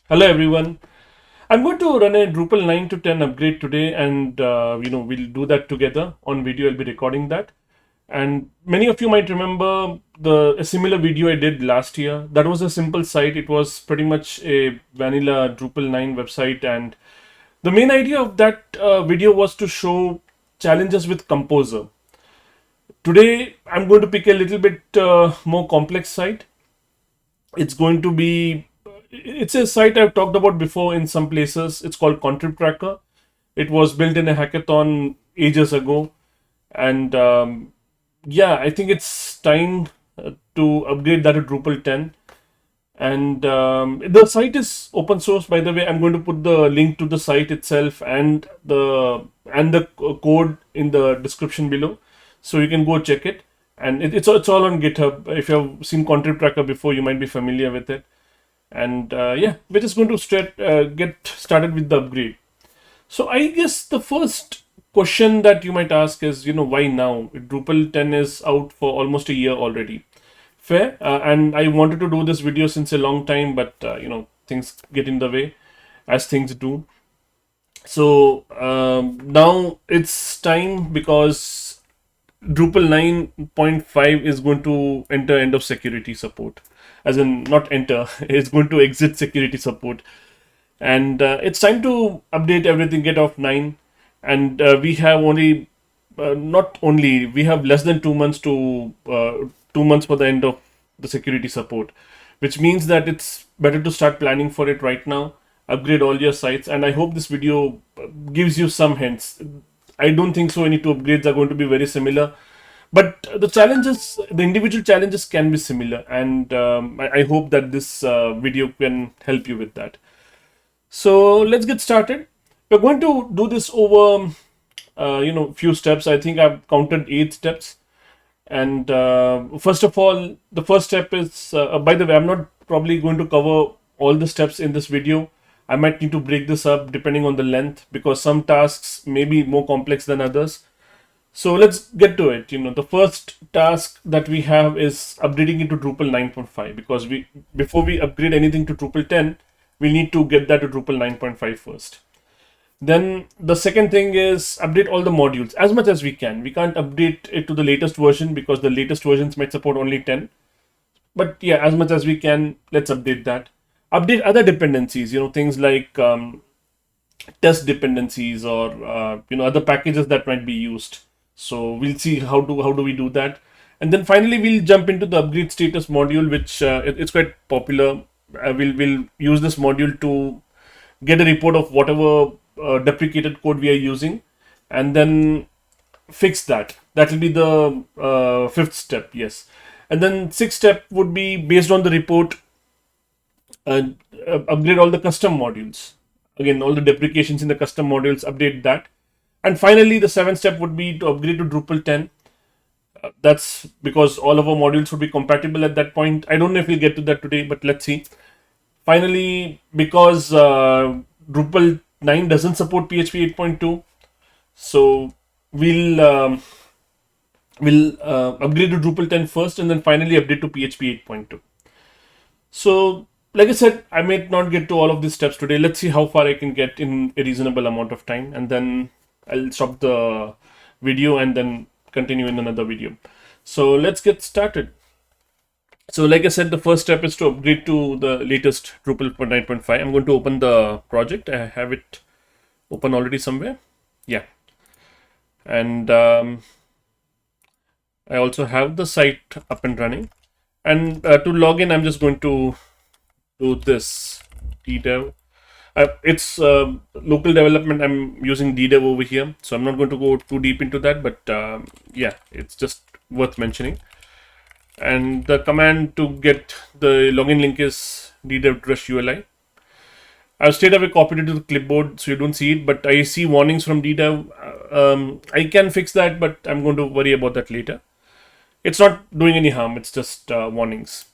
Hello everyone. I'm going to run a Drupal 9 to 10 upgrade today, and we'll do that together on video. I'll be recording that, and many of you might remember a similar video I did last year. That was a simple site. It was pretty much a vanilla Drupal 9 website, and the main idea of that video was to show challenges with Composer. Today, I'm going to pick a little bit more complex site. It's a site I've talked about before in some places. It's called Contrib Tracker. It was built in a hackathon ages ago, and yeah, I think it's time to upgrade that to Drupal 10. And the site is open source, by the way. I'm going to put the link to the site itself and the code in the description below, so you can go check it. And it's all on GitHub. If you've seen Contrib Tracker before, you might be familiar with it. And yeah, we're just going to get started with the upgrade. So I guess the first question that you might ask is, why now? Drupal 10 is out for almost a year already. Fair. And I wanted to do this video since a long time, but things get in the way, as things do. So now it's time, because Drupal 9.5 is going to enter end of security support. As in, not enter, it's going to exit security support. And it's time to update everything, get off 9. And we have we have less than 2 months to 2 months for the end of the security support, which means that it's better to start planning for it right now. Upgrade all your sites, and I hope this video gives you some hints. I don't think so any two upgrades are going to be very similar, but the individual challenges can be similar, and I hope that this video can help you with that. So let's get started. We're going to do this over few steps. I think I've counted 8 steps. And first of all, the first step is, by the way, I'm not probably going to cover all the steps in this video. I might need to break this up depending on the length, because some tasks may be more complex than others. So let's get to it. The first task that we have is updating it to Drupal 9.5, because before we upgrade anything to Drupal 10, we need to get that to Drupal 9.5 first. Then the second thing is update all the modules as much as we can. We can't update it to the latest version, because the latest versions might support only 10. But yeah, as much as we can, let's update that. Update other dependencies, things like test dependencies, or other packages that might be used. So we'll see how do we do that. And then finally we'll jump into the upgrade status module, which it's quite popular. We'll use this module to get a report of whatever deprecated code we are using, and then fix that. That will be the fifth step. Yes. And then sixth step would be, based on the report, upgrade all the custom modules. Again, all the deprecations in the custom modules, update that. And finally, the seventh step would be to upgrade to Drupal 10. That's because all of our modules would be compatible at that point. I don't know if we'll get to that today, but let's see. Finally, because Drupal 9 doesn't support PHP 8.2, so we'll upgrade to Drupal 10 first, and then finally update to PHP 8.2. So, like I said, I may not get to all of these steps today. Let's see how far I can get in a reasonable amount of time, and then I'll stop the video and then continue in another video. So let's get started. So like I said, the first step is to upgrade to the latest Drupal 9.5. I'm going to open the project. I have it open already somewhere. Yeah. And I also have the site up and running. And to log in, I'm just going to do this ddev. It's local development. I'm using ddev over here, so I'm not going to go too deep into that, but yeah, it's just worth mentioning. And the command to get the login link is ddev-uli. I've straight away copied it to the clipboard so you don't see it, but I see warnings from ddev. I can fix that, but I'm going to worry about that later. It's not doing any harm, it's just warnings.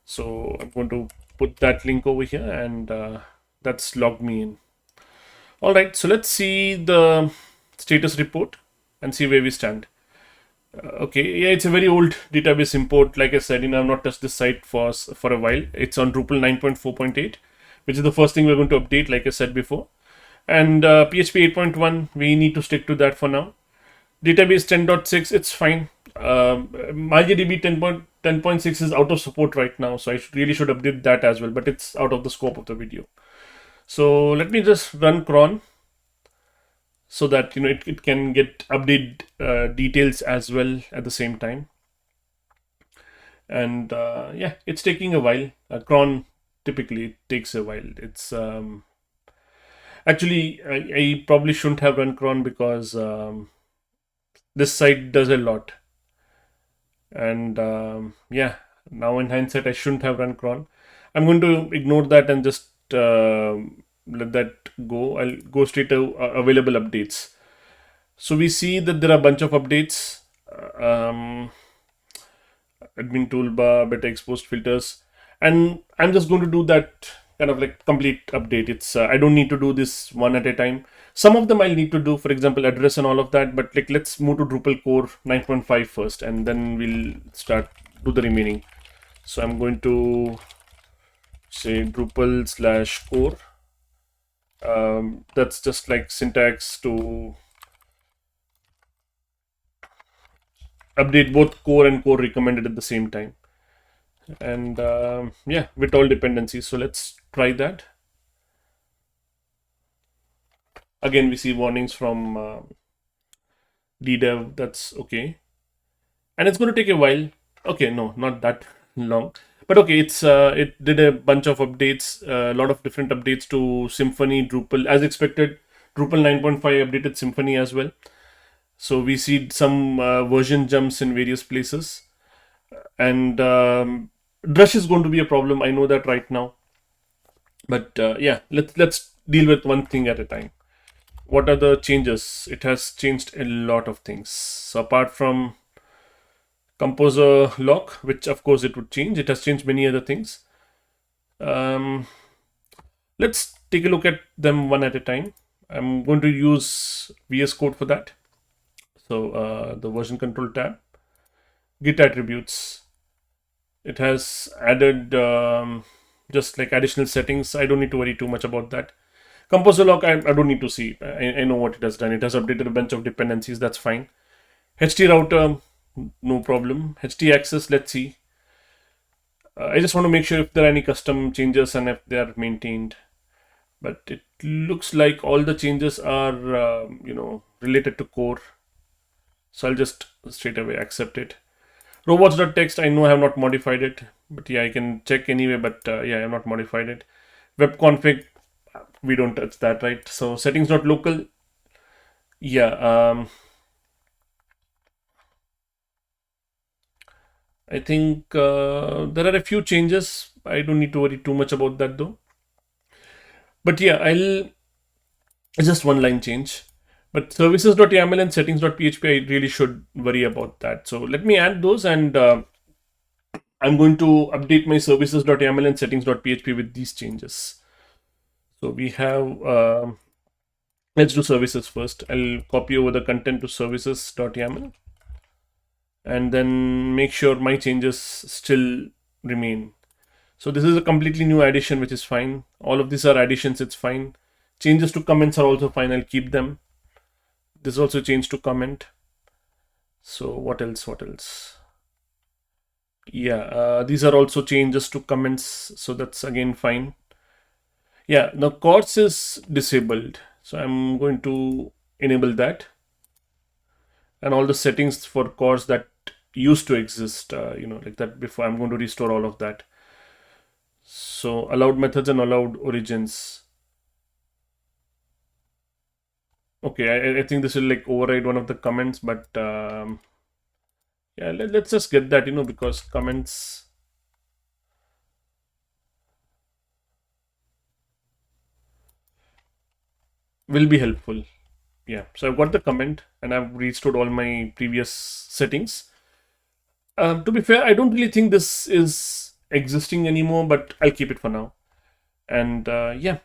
So I'm going to put that link over here, and that's logged me in. All right, so let's see the status report and see where we stand. Okay, yeah, it's a very old database import. Like I said, I've not touched this site for a while. It's on Drupal 9.4.8, which is the first thing we're going to update, like I said before. And PHP 8.1, we need to stick to that for now. Database 10.6, it's fine. MariaDB 10.6 is out of support right now, so I really should update that as well, but it's out of the scope of the video. So let me just run cron so that it can get update details as well at the same time. And yeah, it's taking a while. Cron typically takes a while. It's actually I probably shouldn't have run cron because this site does a lot. And yeah, now in hindsight, I shouldn't have run cron. I'm going to ignore that and just let that go. I'll go straight to available updates. So we see that there are a bunch of updates. Admin toolbar, better exposed filters, and I'm just going to do that kind of like complete update. It's I don't need to do this one at a time. Some of them I'll need to do, for example, address and all of that, but like let's move to Drupal core 9.5 first, and then we'll start do the remaining. So I'm going to say Drupal/core. That's just like syntax to update both core and core recommended at the same time. And yeah, with all dependencies. So let's try that. Again, we see warnings from ddev. That's okay, and it's going to take a while. Okay, no, not that long, but okay, it's it did a bunch of updates, a lot of different updates to Symfony, Drupal, as expected. Drupal 9.5 updated Symfony as well. So we see some version jumps in various places, and Drush is going to be a problem. I know that right now, but yeah, let's deal with one thing at a time. What are the changes? It has changed a lot of things. So apart from composer lock, which of course it would change, it has changed many other things. Let's take a look at them one at a time. I'm going to use VS Code for that. So the version control tab, Git attributes. It has added just like additional settings. I don't need to worry too much about that. Composer lock, I don't need to see. I know what it has done. It has updated a bunch of dependencies. That's fine. HT router, no problem. HT access, let's see. I just want to make sure if there are any custom changes and if they are maintained. But it looks like all the changes are, related to core. So I'll just straight away accept it. Robots.txt, I know I have not modified it, but yeah, I can check anyway, but yeah, I have not modified it. Web config, we don't touch that, right? So settings.local, yeah, I think there are a few changes. I don't need to worry too much about that though. But yeah, it's just one line change. But services.yaml and settings.php, I really should worry about that. So let me add those, and I'm going to update my services.yaml and settings.php with these changes. So we have, let's do services first. I'll copy over the content to services.yaml and then make sure my changes still remain. So this is a completely new addition, which is fine. All of these are additions, it's fine. Changes to comments are also fine, I'll keep them. This also changed to comment. So what else? Yeah, these are also changes to comments, so that's again fine. Yeah, now course is disabled, so I'm going to enable that. And all the settings for course that used to exist, like that before, I'm going to restore all of that. So allowed methods and allowed origins. Okay, I think this will like override one of the comments, but yeah, let's just get that, because comments will be helpful. Yeah, so I've got the comment and I've restored all my previous settings. To be fair, I don't really think this is existing anymore, but I'll keep it for now. And yeah,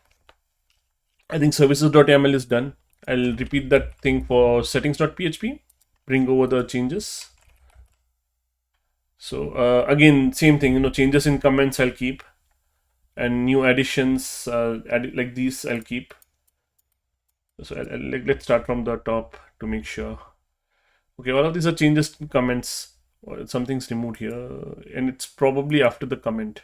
I think services.yaml is done. I'll repeat that thing for settings.php, bring over the changes. So again, same thing, changes in comments I'll keep. and new additions, like these I'll keep. So let's start from the top to make sure. Okay, all of these are changes to comments. Something's removed here, and it's probably after the comment.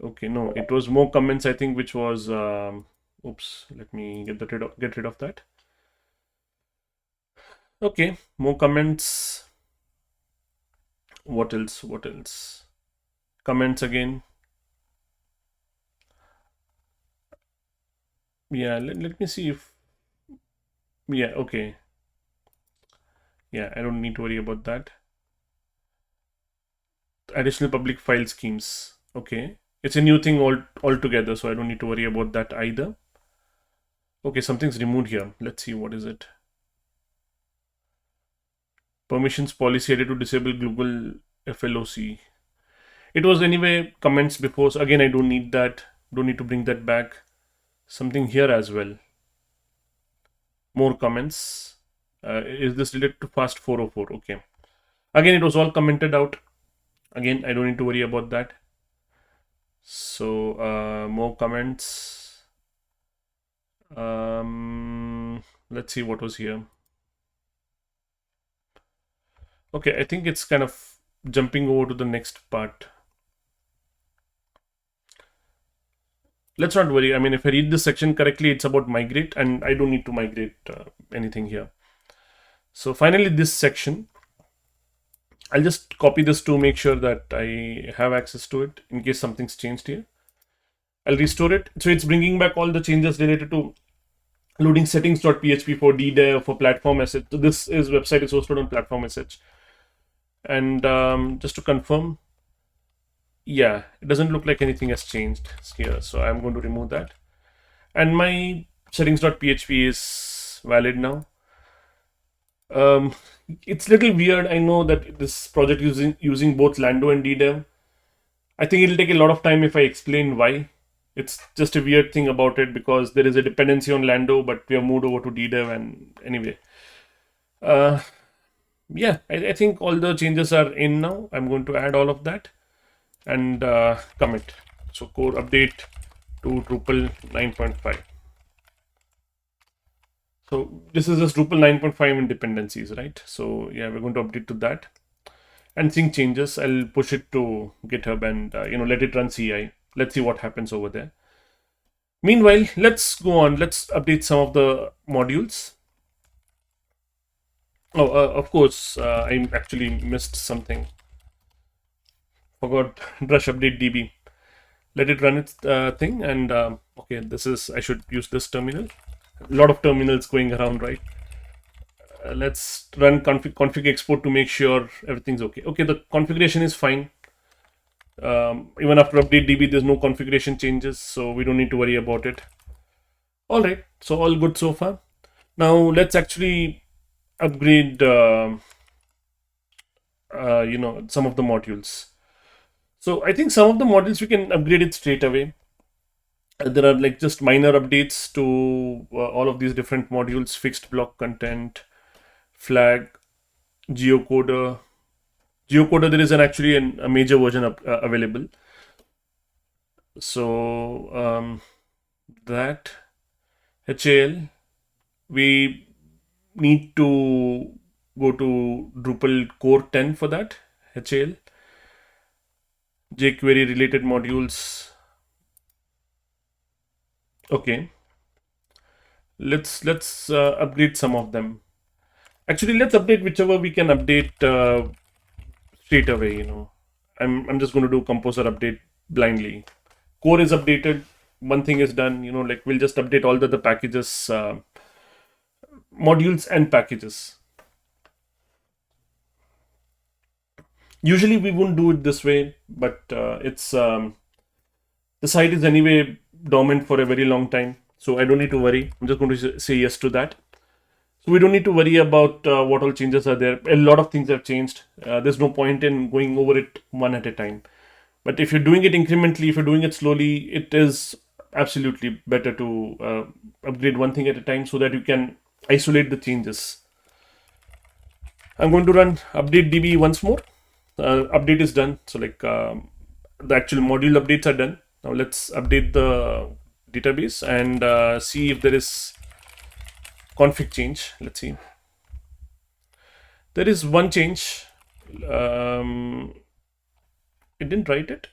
Okay, no, it was more comments, I think, which was oops, let me get rid of that. Okay, more comments. What else? What else? Comments again. Yeah, let me see if, yeah, okay. Yeah, I don't need to worry about that. Additional public file schemes. Okay. It's a new thing altogether, so I don't need to worry about that either. Okay, something's removed here. Let's see, what is it? Permissions policy added to disable global FLOC. It was anyway comments before, so again I don't need that. Don't need to bring that back. Something here as well. More comments. Is this related to fast 404? Okay. Again, it was all commented out. Again, I don't need to worry about that. So more comments. Let's see what was here. Okay, I think it's kind of jumping over to the next part. Let's not worry. I mean, if I read this section correctly, it's about migrate, and I don't need to migrate anything here. So finally, this section, I'll just copy this to make sure that I have access to it in case something's changed here. I'll restore it. So it's bringing back all the changes related to loading settings.php for DDEV, for platform SH. So this website is hosted on platform SH. And just to confirm, yeah, it doesn't look like anything has changed here. So I'm going to remove that. And my settings.php is valid now. It's a little weird. I know that this project using both Lando and DDEV. I think it'll take a lot of time if I explain why. It's just a weird thing about it because there is a dependency on Lando, but we have moved over to DDEV, and anyway. Yeah, I think all the changes are in now. I'm going to add all of that and commit. So core update to Drupal 9.5. So this is just Drupal 9.5 in dependencies, right? So yeah, we're going to update to that. And sync changes, I'll push it to GitHub and let it run CI. Let's see what happens over there. Meanwhile, let's go on. Let's update some of the modules. Oh, of course, I actually missed something. Forgot brush update DB. Let it run its thing. And okay, I should use this terminal. A lot of terminals going around, right? Let's run config export to make sure everything's okay. Okay, the configuration is fine. Even after update DB, there's no configuration changes, so we don't need to worry about it. All right, so all good so far. Now let's actually upgrade some of the modules. So I think some of the modules we can upgrade it straight away. There are like just minor updates to all of these different modules: fixed block content, flag, geocoder. Geocoder, there is actually a major version available. So that HAL, we need to go to Drupal core 10 for that HAL. jQuery related modules. Okay, let's upgrade some of them. Actually, let's update whichever we can update straight away. I'm just going to do composer update blindly. Core is updated. One thing is done. Like we'll just update all the packages, modules and packages. Usually we wouldn't do it this way, but it's the site is anyway dormant for a very long time, so I don't need to worry. I'm just going to say yes to that. So we don't need to worry about what all changes are there. A lot of things have changed. There's no point in going over it one at a time. But if you're doing it incrementally, if you're doing it slowly, it is absolutely better to upgrade one thing at a time so that you can isolate the changes. I'm going to run update DB once more. Update is done. So like the actual module updates are done. Now let's update the database and see if there is config change. Let's see. There is one change. It didn't write it.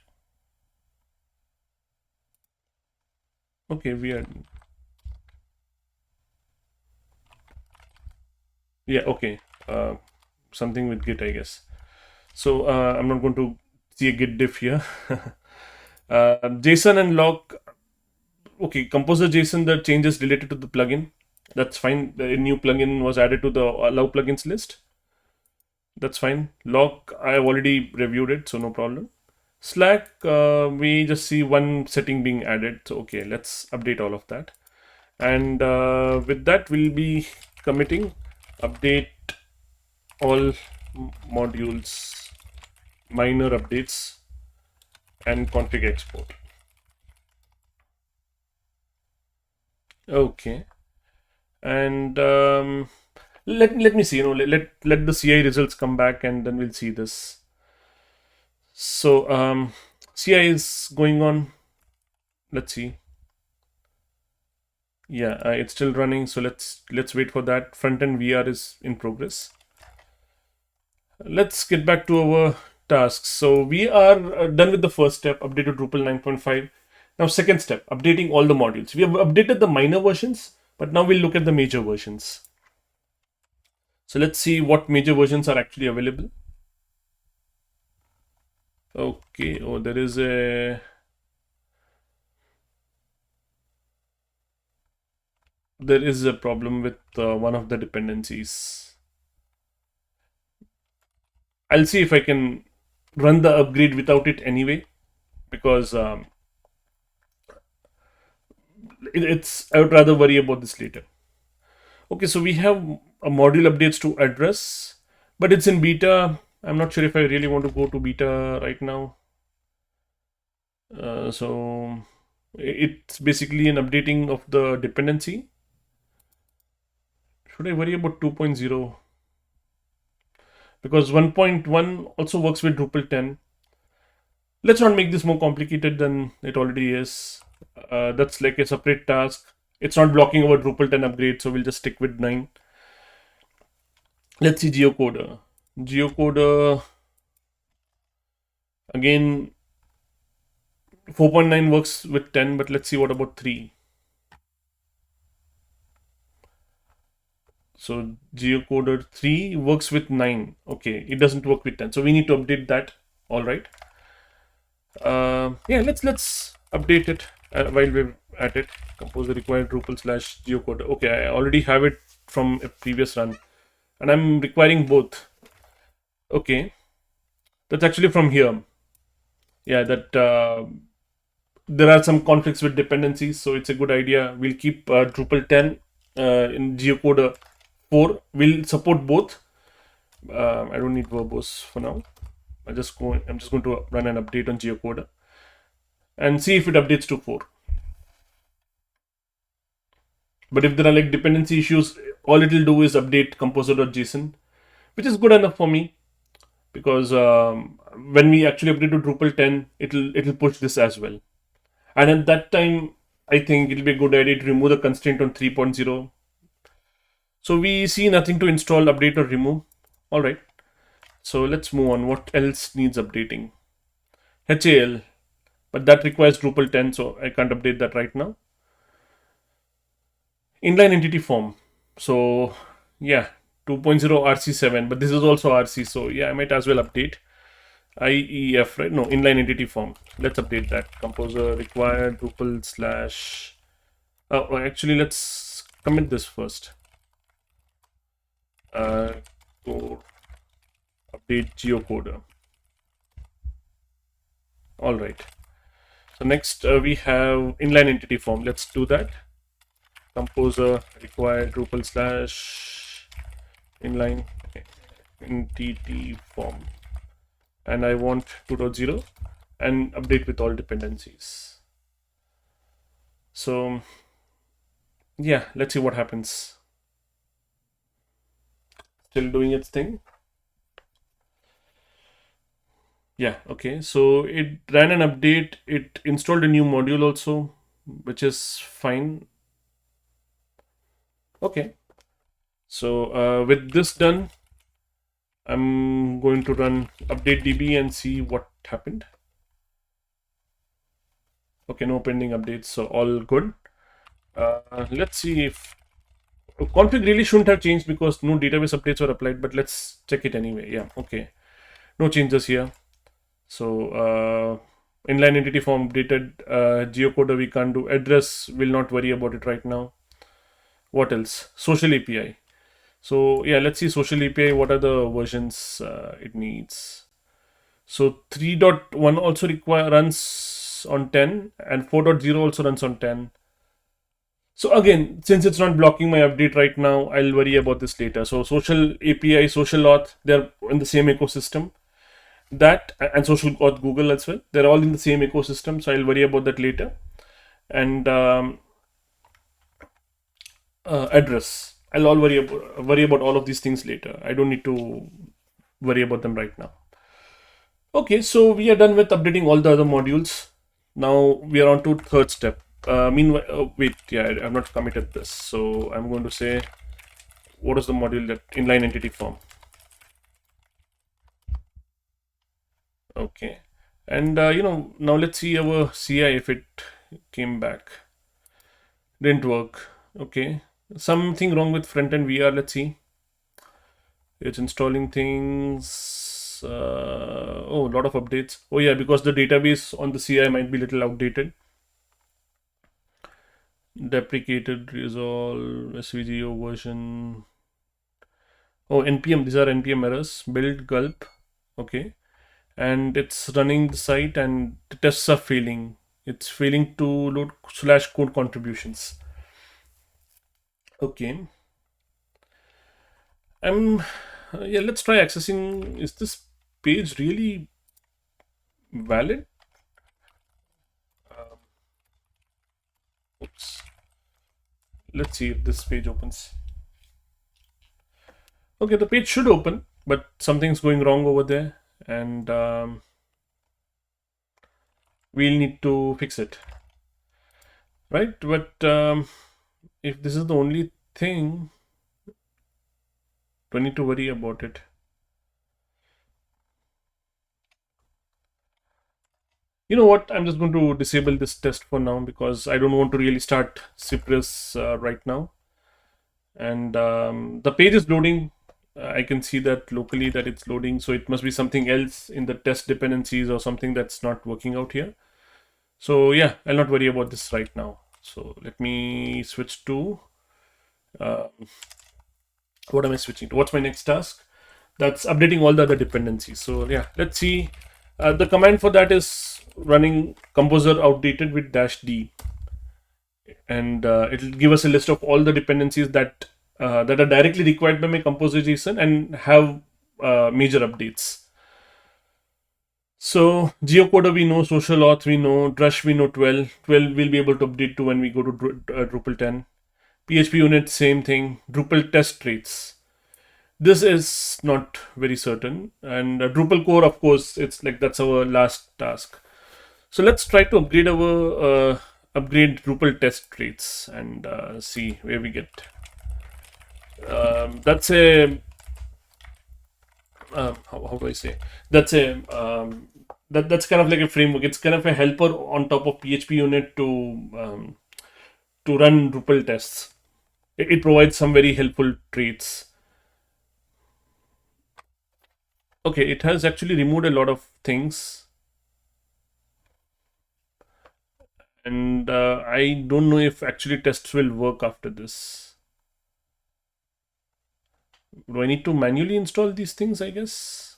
Okay, weird. Yeah, okay. Something with Git, I guess. So I'm not going to see a Git diff here. JSON and log. Okay, Composer JSON, the changes related to the plugin. That's fine. The new plugin was added to the allow plugins list. That's fine. Log, I have already reviewed it, so no problem. Slack, we just see one setting being added. So, okay, let's update all of that. And with that, we'll be committing update all modules, minor updates, and config export. Okay. And let me see, let the CI results come back and then we'll see this. So CI is going on. Let's see. Yeah, it's still running, so let's wait for that. Front-end VR is in progress. Let's get back to our tasks. So we are done with the first step, updated Drupal 9.5. Now second step, updating all the modules. We have updated the minor versions, but now we'll look at the major versions. So let's see what major versions are actually available. Okay, oh, there is a problem with one of the dependencies. I'll see if I can run the upgrade without it anyway, because I would rather worry about this later. Okay, so we have a module updates to address, but it's in beta. I'm not sure if I really want to go to beta right now. So it's basically an updating of the dependency. Should I worry about 2.0? Because 1.1 also works with Drupal 10. Let's not make this more complicated than it already is. That's like a separate task. It's not blocking our Drupal 10 upgrade, so we'll just stick with 9. Let's see geocoder. Geocoder, again, 4.9 works with 10, but let's see what about 3. So geocoder 3 works with 9. Okay, it doesn't work with 10. So we need to update that. All right. Yeah, let's update it while we're at it. Compose the required Drupal/geocoder. Okay, I already have it from a previous run, and I'm requiring both. Okay, that's actually from here. Yeah, that there are some conflicts with dependencies, so it's a good idea. We'll keep Drupal 10 in geocoder 4. We'll support both. I don't need verbose for now. I'm just going to run an update on geocoder and see if it updates to 4. But if there are like dependency issues, all it'll do is update composer.json, which is good enough for me, because when we actually update to Drupal 10, it'll push this as well. And at that time, I think it'll be a good idea to remove the constraint on 3.0. So we see nothing to install, update, or remove. All right. So let's move on. What else needs updating? HAL, but that requires Drupal 10, so I can't update that right now. Inline entity form. So yeah, 2.0 RC7, but this is also RC, so yeah, I might as well update. IEF, right? No, inline entity form. Let's update that. Composer required Drupal slash. Oh, actually, let's commit this first. Go update geocoder. All right. So next we have inline entity form. Let's do that. Composer required Drupal slash inline entity form, and I want 2.0 and update with all dependencies. So yeah, let's see what happens. Still doing its thing. Yeah, okay. So it ran an update. It installed a new module also, which is fine. Okay. So with this done, I'm going to run update DB and see what happened. Okay, no pending updates, so all good. Let's see if config really shouldn't have changed because no database updates were applied, but let's check it anyway. Yeah, okay. No changes here. So inline entity form updated, geocoder we can't do, address will not worry about it right now. What else? Social API. So yeah, let's see social API. What are the versions it needs? So 3.1 also runs on 10 and 4.0 also runs on 10. So again, since it's not blocking my update right now, I'll worry about this later. So social API, social auth, they're in the same ecosystem. That and social auth Google as well. They're all in the same ecosystem. So I'll worry about that later. And address, I'll all worry about all of these things later. I don't need to worry about them right now. Okay, so we are done with updating all the other modules. Now we are on to third step. Meanwhile, wait, yeah, I've not committed this. So I'm going to say, what is the module that inline entity form? Okay. And, now let's see our CI if it came back. Didn't work. Okay. Something wrong with front end VR. Let's see. It's installing things. Oh, a lot of updates. Oh, yeah, because the database on the CI might be a little outdated. Deprecated resolve SVGO version. Oh, NPM. These are NPM errors. Build gulp. Okay. And it's running the site and the tests are failing. It's failing to load slash code contributions. Okay. Yeah, let's try accessing. Is this page really valid? Oops. Let's see if this page opens. Okay, the page should open, but something's going wrong over there, and we'll need to fix it, right? But if this is the only thing, don't need to worry about it. You know what? I'm just going to disable this test for now because I don't want to really start Cypress right now. And the page is loading. I can see that locally that it's loading, so it must be something else in the test dependencies or something that's not working out here. So yeah, I'll not worry about this right now. So let me switch to uh, what am I switching to? What's my next task? That's updating all the other dependencies. So yeah, let's see. The command for that is running composer outdated with -d, and it'll give us a list of all the dependencies that are directly required by my composer JSON and have major updates. So geocoder we know, social auth we know, drush we know 12. 12 we'll be able to update to when we go to Drupal 10. PHP unit, same thing. Drupal test traits. This is not very certain. And Drupal core, of course, it's like that's our last task. So let's try to upgrade Drupal test traits and see where we get. That's a how do I say? That's a that's kind of like a framework. It's kind of a helper on top of PHP unit to run Drupal tests. It provides some very helpful traits. Okay, it has actually removed a lot of things, and I don't know if actually tests will work after this. Do I need to manually install these things? I guess.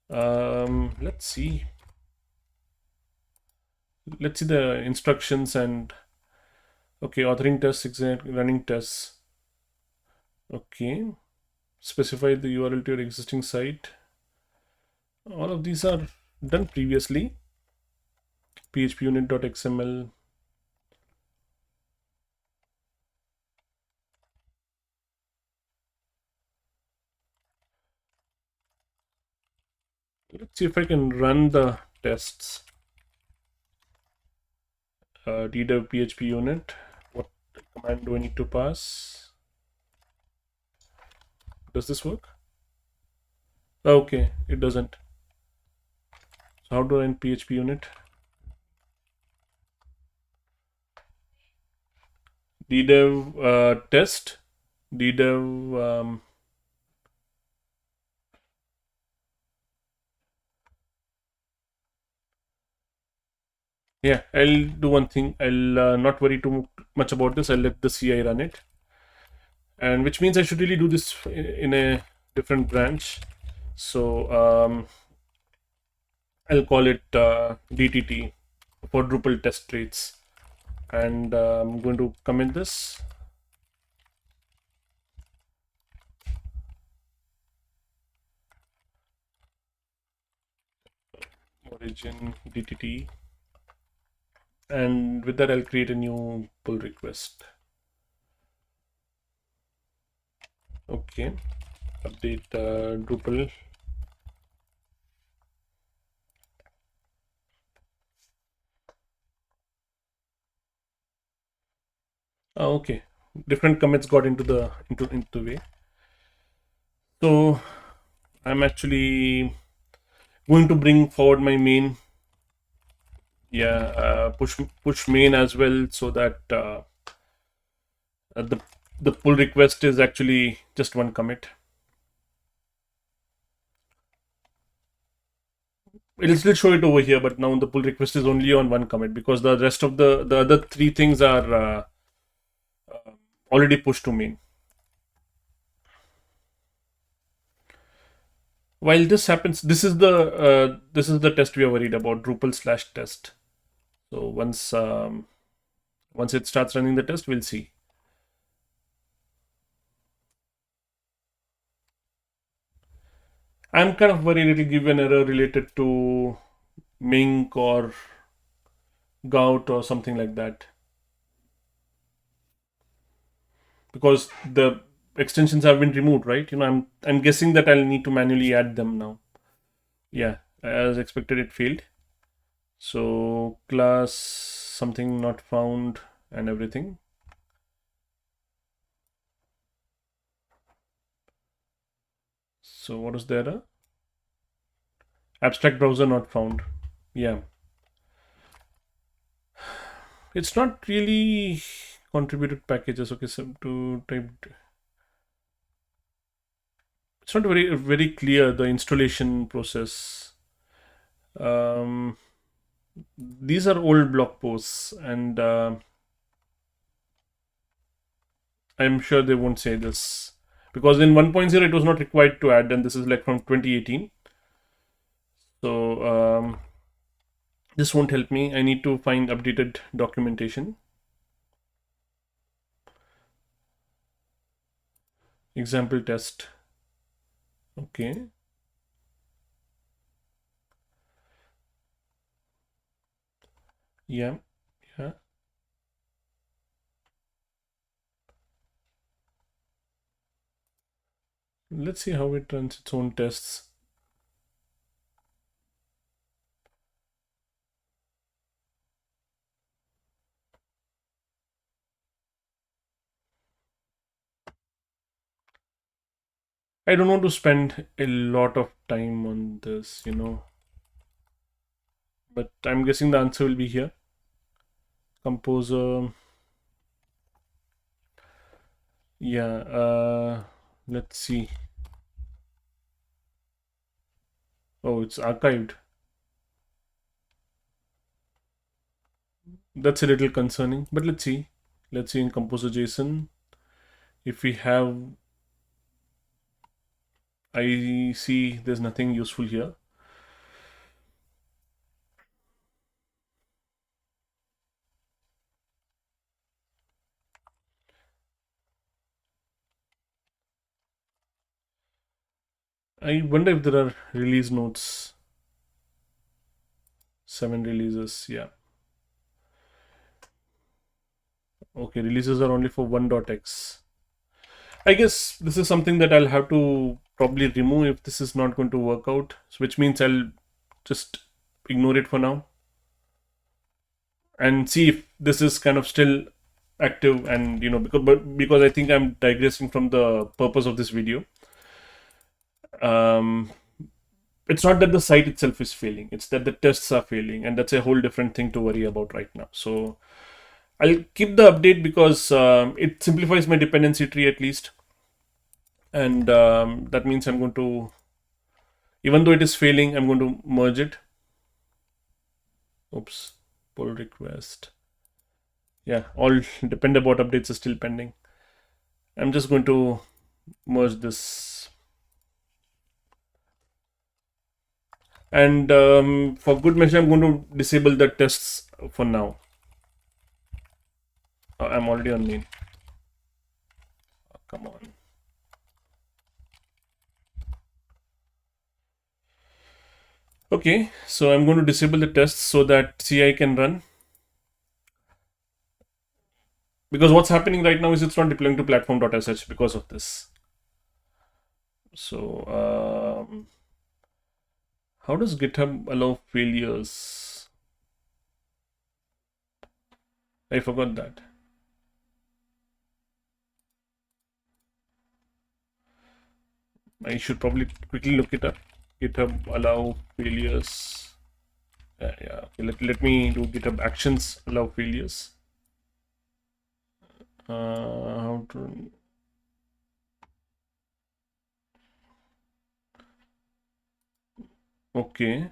Let's see. Let's see the instructions and okay, authoring tests, running tests. Okay, specify the URL to your existing site. All of these are done previously. phpunit.xml. Let's see if I can run the tests. Ddev PHP unit. What command do I need to pass? Does this work? Okay, it doesn't. So how do I run PHP unit? Ddev test. Ddev. Yeah, I'll do one thing. I'll not worry too much about this. I'll let the CI run it, and which means I should really do this in a different branch. So I'll call it DTT for Drupal test traits, and I'm going to commit this. Origin DTT, and with that I'll create a new pull request. Okay, update Drupal. Okay, different commits got into the way. So I'm actually going to bring forward my main, push main as well, so that the pull request is actually just one commit. It'll still show it over here, but now the pull request is only on one commit because the rest of the other three things are already pushed to main. While this happens, this is the test we are worried about, Drupal/test. So once it starts running the test, we'll see. I'm kind of worried it'll give an error related to Mink or Gout or something like that, because the extensions have been removed, right? I'm guessing that I'll need to manually add them now. Yeah, as expected, it failed. So class something not found and everything. So what is the error? Abstract browser not found. Yeah, it's not really contributed packages. Okay, so to type, it's not very clear, the installation process. These are old blog posts, and I'm sure they won't say this because in 1.0 it was not required to add, and this is like from 2018. So this won't help me. I need to find updated documentation. Example test. Okay. Yeah. Yeah. Let's see how it runs its own tests. I don't want to spend a lot of time on this, but I'm guessing the answer will be here. Composer. Yeah. Let's see. Oh, it's archived. That's a little concerning, but let's see. Let's see in Composer JSON if we have. I see there's nothing useful here. I wonder if there are release notes. 7 releases, yeah. Okay, releases are only for 1.x. I guess this is something that I'll have to probably remove if this is not going to work out, so which means I'll just ignore it for now and see if this is kind of still active. And because I think I'm digressing from the purpose of this video. um, it's not that the site itself is failing, it's that the tests are failing, and that's a whole different thing to worry about right now. So I'll keep the update because it simplifies my dependency tree at least. And that means I'm going to, even though it is failing, I'm going to merge it. Oops, pull request. Yeah, all depend about updates are still pending. I'm just going to merge this. And for good measure, I'm going to disable the tests for now. I'm already on main. Oh, come on. Okay, so I'm going to disable the tests so that CI can run. Because what's happening right now is it's not deploying to platform.sh because of this. So how does GitHub allow failures? I forgot that. I should probably quickly look it up. GitHub allow failures. Yeah. Okay, let me do GitHub actions allow failures. How to? Okay.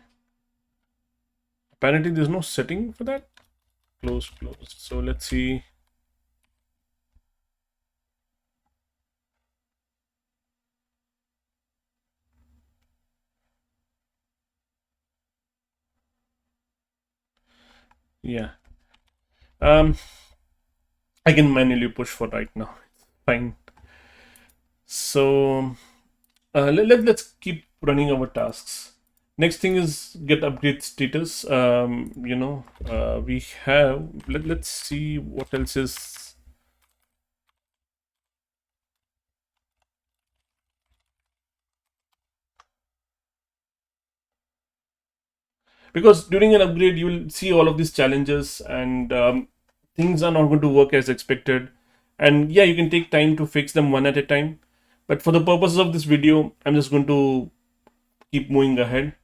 Apparently, there's no setting for that. Close. So let's see. Yeah. I can manually push for right now. It's fine. So let's keep running our tasks. Next thing is get update status. We have, let's see what else is. Because during an upgrade, you will see all of these challenges, and things are not going to work as expected. And yeah, you can take time to fix them one at a time. But for the purposes of this video, I'm just going to keep moving ahead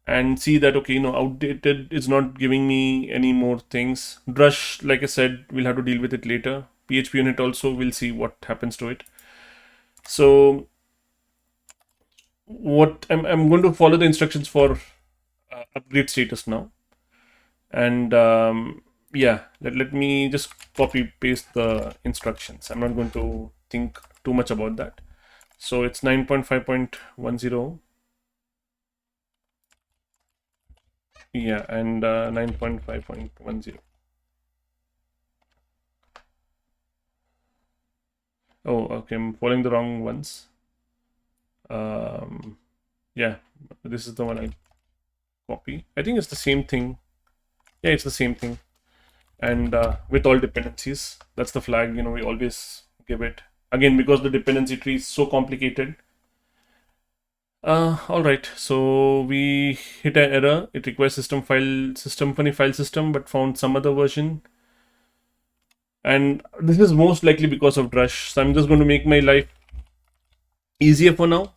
and see that, okay, outdated is not giving me any more things. Drush, like I said, we'll have to deal with it later. PHP unit also, we'll see what happens to it. So what I'm going to follow the instructions for upgrade status now. And yeah, let me just copy paste the instructions. I'm not going to think too much about that. So it's 9.5.10. Yeah, and 9.5.10. Oh, okay, I'm following the wrong ones. Yeah, this is the one I copy. I think it's the same thing. Yeah, it's the same thing. And with all dependencies, that's the flag, we always give it. Again, because the dependency tree is so complicated. All right, so we hit an error. It requires system funny file system, but found some other version. And this is most likely because of Drush. So I'm just going to make my life easier for now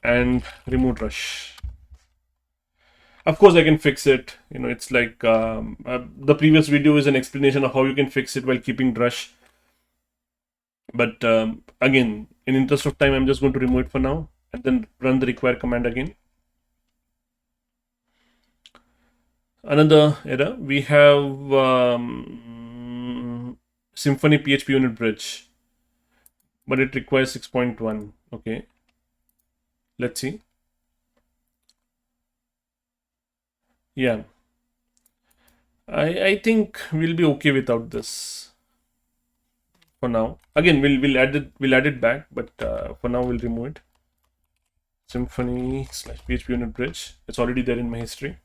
and remove Drush. Of course, I can fix it. It's like the previous video is an explanation of how you can fix it while keeping Drush. But again, in interest of time, I'm just going to remove it for now and then run the require command again. Another error, we have Symfony PHP unit bridge, but it requires 6.1. Okay, let's see. Yeah, I think we'll be okay without this for now. Again, we'll add it back, but for now we'll remove it. Symfony / PHP unit bridge. It's already there in my history.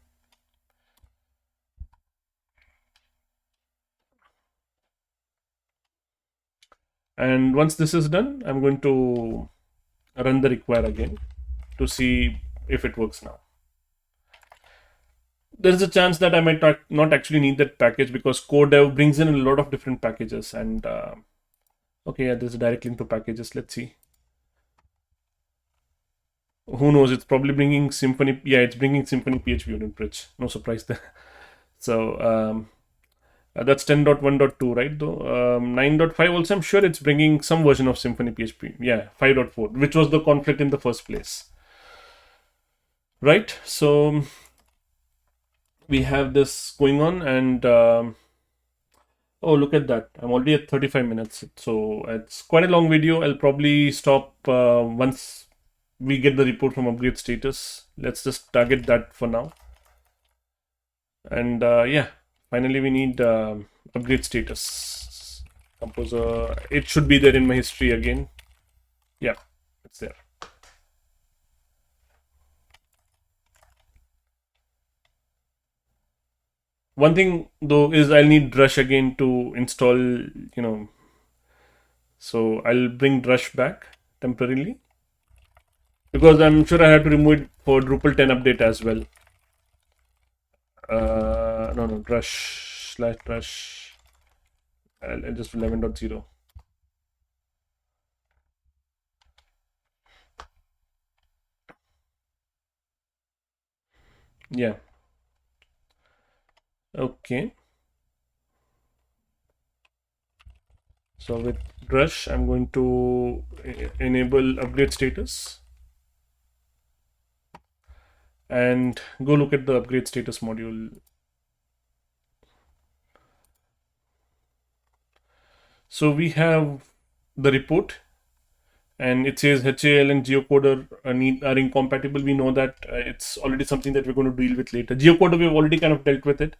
And once this is done, I'm going to run the require again to see if it works now. There is a chance that I might not actually need that package because CodeDev brings in a lot of different packages. And okay, yeah, there's a direct link to packages. Let's see. Who knows? It's probably bringing Symfony. Yeah, it's bringing Symfony PHP unit bridge. No surprise there. So that's 10.1.2, right? Though 9.5 also, I'm sure it's bringing some version of Symfony PHP. Yeah, 5.4, which was the conflict in the first place. Right? So we have this going on, and oh, look at that. I'm already at 35 minutes. So it's quite a long video. I'll probably stop once we get the report from upgrade status. Let's just target that for now. And yeah, finally we need upgrade status. Composer, it should be there in my history again. Yeah, it's there. One thing though is I'll need Drush again to install, so I'll bring Drush back temporarily because I'm sure I have to remove it for Drupal 10 update as well. No, Drush/Drush. I'll just 11.0. Yeah. Okay. So with Drush, I'm going to enable upgrade status and go look at the upgrade status module. So we have the report and it says HAL and geocoder are incompatible. We know that it's already something that we're going to deal with later. Geocoder, we've already kind of dealt with it.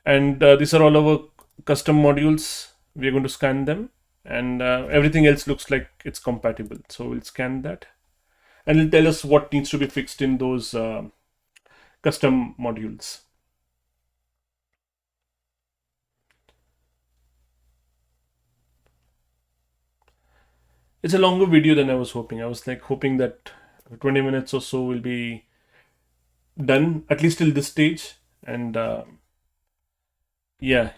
And these are all our custom modules. We're going to scan them and everything else looks like it's compatible. So we'll scan that and it'll tell us what needs to be fixed in those custom modules. It's a longer video than I was hoping. I was like hoping that 20 minutes or so will be done, at least till this stage. And yeah,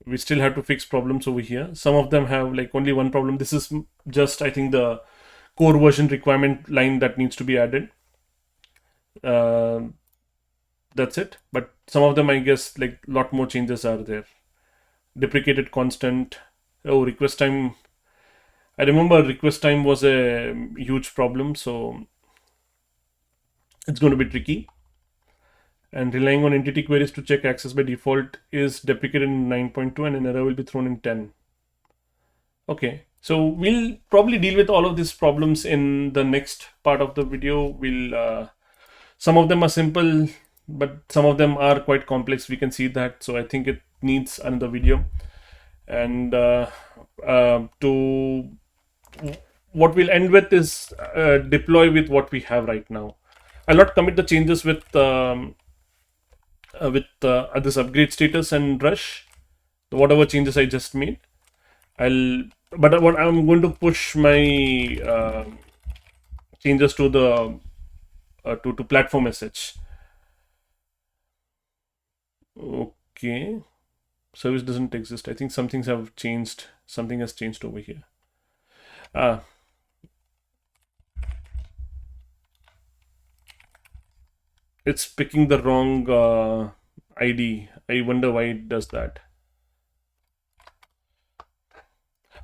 we still have to fix problems over here. Some of them have like only one problem. This is just, I think, the core version requirement line that needs to be added. That's it. But some of them, I guess, like a lot more changes are there. Deprecated constant. Oh, request time. I remember request time was a huge problem, so it's going to be tricky. And relying on entity queries to check access by default is deprecated in 9.2 and an error will be thrown in 10. Okay, so we'll probably deal with all of these problems in the next part of the video. Some of them are simple, but some of them are quite complex. We can see that. So I think it needs another video. And what we'll end with is deploy with what we have right now. I'll not commit the changes with this upgrade status and Drush, whatever changes I just made. But what I'm going to push my changes to the to platform SH. Okay, service doesn't exist. I think some things have changed. Something has changed over here. It's picking the wrong ID. I wonder why it does that.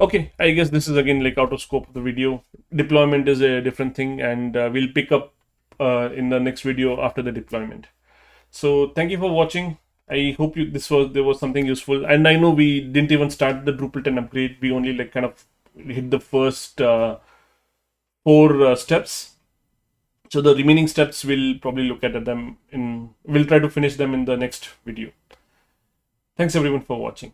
Okay, I guess this is again like out of scope of the video. Deployment is a different thing, and we'll pick up in the next video after the deployment. So thank you for watching. I hope there was something useful. And I know we didn't even start the Drupal 10 upgrade. We only like kind of hit the first 4 steps. So the remaining steps we'll probably look at them we'll try to finish them in the next video. Thanks everyone for watching.